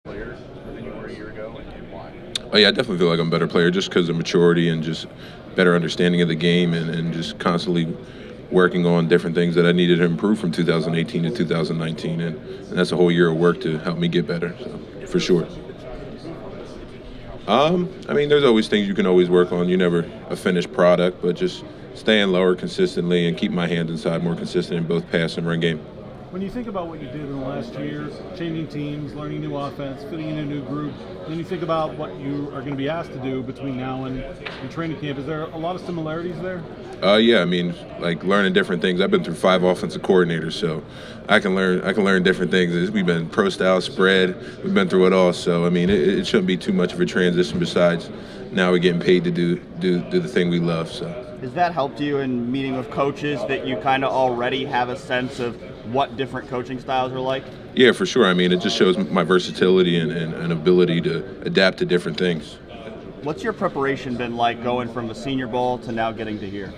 Players than you were a year ago, and why? Oh yeah, I definitely feel like I'm a better player just because of maturity and just better understanding of the game and just constantly working on different things that I needed to improve from 2018 to 2019, and that's a whole year of work to help me get better. So for sure. I mean, there's always things you can always work on. You're never a finished product, but just staying lower consistently and keep my hands inside more consistent in both pass and run game. When you think about what you did in the last year, changing teams, learning new offense, fitting in a new group, then you think about what you are going to be asked to do between now and training camp, is there a lot of similarities there? Yeah, I mean, like learning different things. I've been through 5 offensive coordinators, so I can learn different things. We've been pro style, spread. We've been through it all, so I mean, it shouldn't be too much of a transition. Besides, now we're getting paid to do the thing we love. So. Has that helped you in meeting with coaches that you kind of already have a sense of what different coaching styles are like? Yeah, for sure. I mean, it just shows my versatility and ability to adapt to different things. What's your preparation been like going from the Senior Bowl to now getting to here?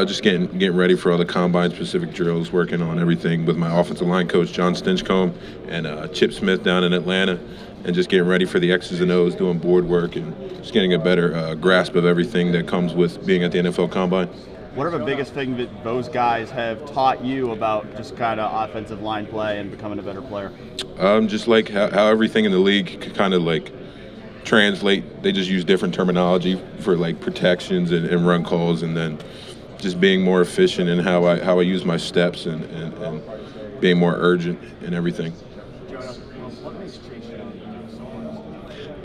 Just getting ready for all the combine-specific drills, working on everything with my offensive line coach, John Stinchcomb, and Chip Smith down in Atlanta, and just getting ready for the X's and O's, doing board work, and just getting a better grasp of everything that comes with being at the NFL Combine. What are the biggest things that those guys have taught you about just kind of offensive line play and becoming a better player? Just like how everything in the league could kind of like translate. They just use different terminology for like protections and run calls, and then just being more efficient in how I use my steps and being more urgent and everything.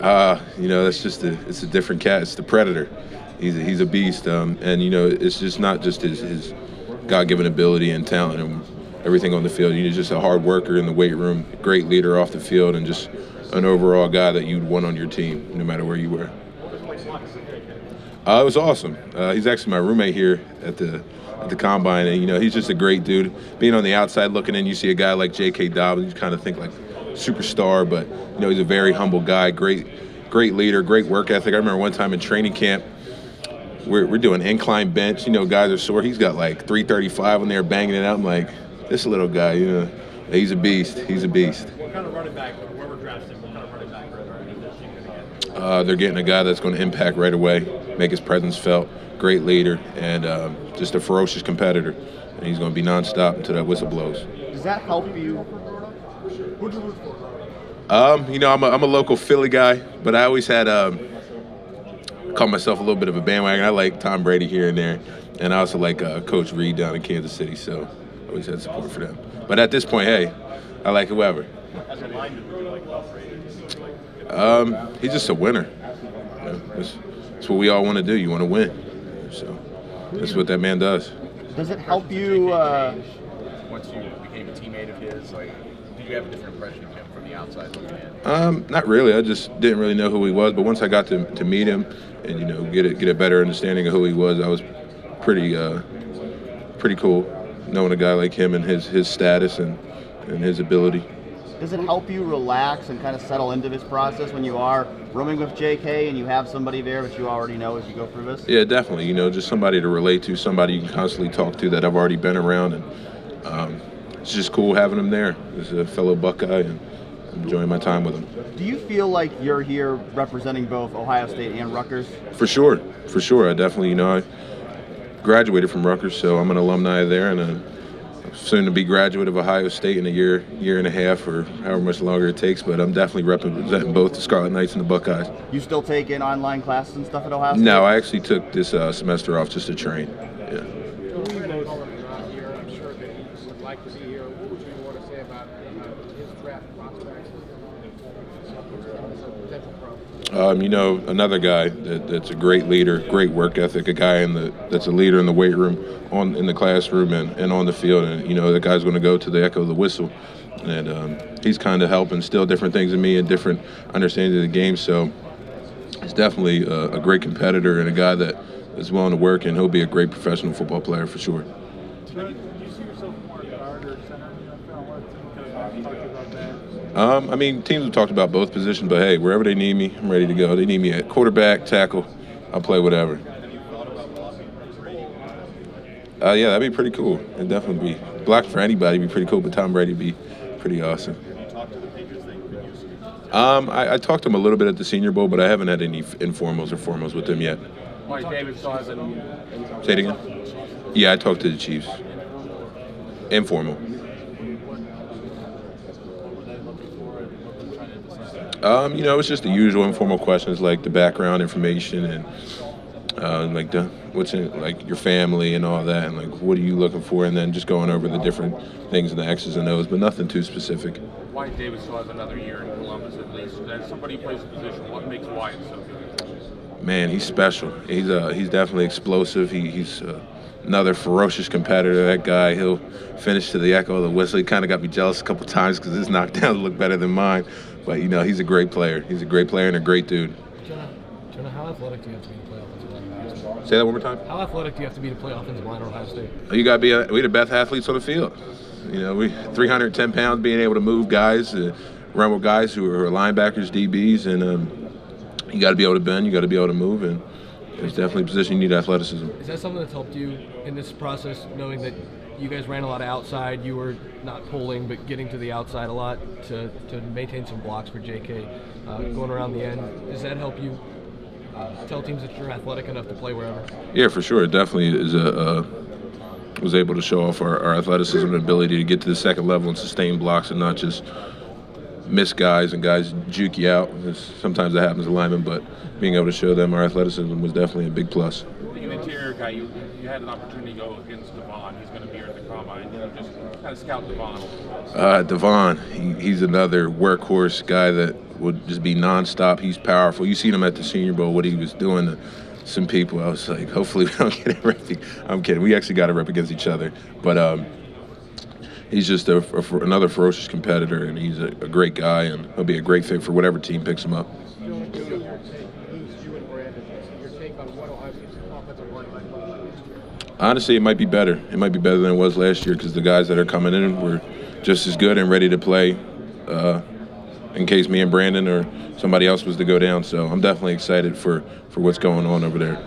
That's just it's a different cat. It's the predator. He's a beast, and it's just not just his God-given ability and talent and everything on the field. He's just a hard worker in the weight room, great leader off the field, and just an overall guy that you'd want on your team no matter where you were. It was awesome. He's actually my roommate here at the Combine, and he's just a great dude. Being on the outside looking in, you see a guy like J.K. Dobbins, you kind of think like superstar, but he's a very humble guy, great leader, great work ethic. I remember one time in training camp, we're doing incline bench. Guys are sore. He's got like 335 when they're banging it out. I'm like, this little guy, he's a beast. He's a beast. What kind of running back, whoever drafts him, what kind of running back are you getting? They're getting a guy that's going to impact right away, make his presence felt, great leader, and just a ferocious competitor. And he's going to be nonstop until that whistle blows. Does that help you? Who'd you root for? I'm a local Philly guy, but I always had call myself a little bit of a bandwagon. I like Tom Brady here and there, and I also like Coach Reed down in Kansas City, so I always had support for them. But at this point, hey, I like whoever. As a lineman, would you like Brady? He's just a winner. That's what we all want to do. You want to win. So that's what that man does. Does it help you? Once you became a teammate of his, did you have a different impression of him from the outside looking in? Not really. I just didn't really know who he was. But once I got to meet him and get a better understanding of who he was, I was pretty cool knowing a guy like him and his status and his ability. Does it help you relax and kind of settle into this process when you are rooming with JK and you have somebody there that you already know as you go through this? Yeah, definitely. Just somebody to relate to, somebody you can constantly talk to that I've already been around, and it's just cool having him there as a fellow Buckeye, and I'm enjoying my time with him. Do you feel like you're here representing both Ohio State and Rutgers? For sure. I definitely, I graduated from Rutgers, so I'm an alumni there, and soon to be graduate of Ohio State in a year and a half, or however much longer it takes. But I'm definitely representing both the Scarlet Knights and the Buckeyes. You still taking online classes and stuff at Ohio State? No, I actually took this semester off just to train. Yeah. I'm sure that he would like to be here. What would you want to say about his draft prospects? Another guy that's a great leader, great work ethic, a guy that's a leader in the weight room, in the classroom, and on the field. And that guy's going to go to the echo of the whistle, and he's kind of helping instill different things in me and different understanding of the game. So he's definitely a great competitor and a guy that is willing to work, and he'll be a great professional football player for sure. Do you see yourself more guard or center in the NFL? What team talk about that? Teams have talked about both positions, but hey, wherever they need me, I'm ready to go. They need me at quarterback, tackle, I'll play whatever. Yeah, that'd be pretty cool. It'd definitely be blocked for anybody. It'd be pretty cool, but Tom Brady would be pretty awesome. talk to the Patriots that you could use? I talked to him a little bit at the Senior Bowl, but I haven't had any informals or formals with him yet. Why David still hasn't? Say it again? Yeah, I talked to the Chiefs. Informal. You know, it's just the usual informal questions like the background information and like what's in like your family and all that, and like what are you looking for, and then just going over the different things and the X's and O's, but nothing too specific. Wyatt Davis still has another year in Columbus at least. As somebody who plays the position, what makes Wyatt so good? Man, he's special. He's definitely explosive. He's another ferocious competitor. That guy, he'll finish to the echo of the whistle. He kind of got me jealous a couple times because his knockdowns look better than mine. But, you know, he's a great player. He's a great player and a great dude. Jonah, how athletic do you have to be to play offensive line? Say that one more time. How athletic do you have to be to play offensive line at Ohio State? You got to be we the best athletes on the field. You know, we 310 pounds, being able to move guys, run with guys who are linebackers, DBs, and you got to be able to bend, you got to be able to move, and it's definitely a position you need athleticism. Is that something that's helped you in this process, knowing that you guys ran a lot of outside, you were not pulling but getting to the outside a lot to maintain some blocks for JK going around the end? Does that help you tell teams that you're athletic enough to play wherever? Yeah, for sure. It definitely is was able to show off our athleticism and ability to get to the second level and sustain blocks and not just miss guys and guys juke you out. Sometimes that happens to linemen, but being able to show them our athleticism was definitely a big plus. Being an interior guy, you had an opportunity to go against Devon. He's going to be here at the Combine. You know, just kind of scout Devon. Devon, he's another workhorse guy that would just be nonstop. He's powerful. You seen him at the Senior Bowl, what he was doing to some people. I was like, hopefully we don't get a rep. I'm kidding. We actually got a rep against each other. But he's just another ferocious competitor, and he's a great guy, and he'll be a great fit for whatever team picks him up. Honestly, it might be better. It might be better than it was last year because the guys that are coming in were just as good and ready to play in case me and Brandon or somebody else was to go down. So I'm definitely excited for what's going on over there.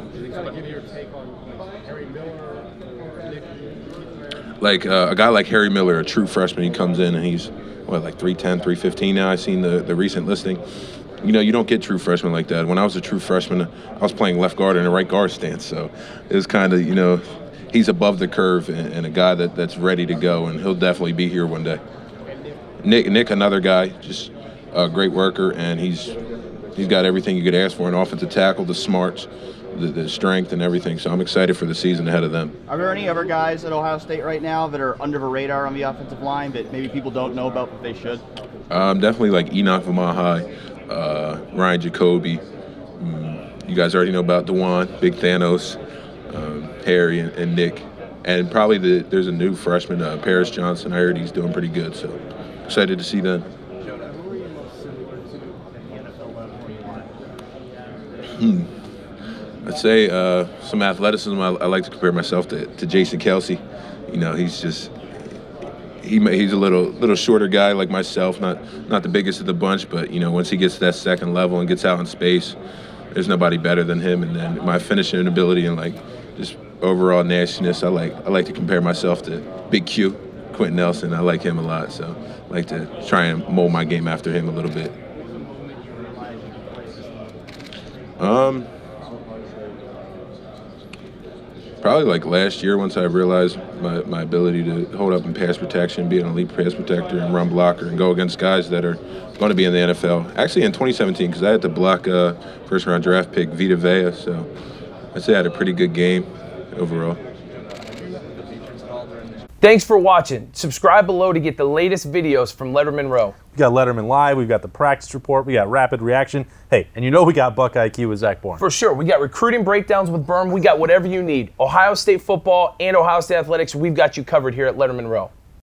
Like a guy like Harry Miller, a true freshman, he comes in and he's, like 3'10", 315 now. I've seen the recent listing. You know, you don't get true freshmen like that. When I was a true freshman, I was playing left guard in a right guard stance. So it was kind of, you know, he's above the curve and a guy that's ready to go, and he'll definitely be here one day. Nick, another guy, just a great worker, and he's got everything you could ask for: an offensive tackle, the smarts, the strength, and everything. So I'm excited for the season ahead of them. Are there any other guys at Ohio State right now that are under the radar on the offensive line that maybe people don't know about but they should? Definitely like Enoch Vamahai, Ryan Jacoby. You guys already know about Dewan, Big Thanos, Harry, and Nick. And probably there's a new freshman, Paris Johnson. I heard he's doing pretty good, so excited to see them. I'd say some athleticism. I like to compare myself to Jason Kelsey. You know, he's a little shorter guy like myself, not the biggest of the bunch, but you know, once he gets to that second level and gets out in space, there's nobody better than him. And then my finishing ability and like just overall nastiness, I like to compare myself to Big Q, Quentin Nelson. I like him a lot, so I like to try and mold my game after him a little bit. Probably like last year, once I realized my ability to hold up in pass protection, be an elite pass protector and run blocker and go against guys that are going to be in the NFL. Actually in 2017, because I had to block first-round draft pick Vita Vea, so I'd say I had a pretty good game overall. Thanks for watching. Subscribe below to get the latest videos from Lettermen Row. We got Letterman Live, we've got the practice report, we got rapid reaction. Hey, and you know we got Buckeye IQ with Zach Bourne. For sure. We got recruiting breakdowns with Berm. We got whatever you need. Ohio State football and Ohio State athletics, we've got you covered here at Lettermen Row.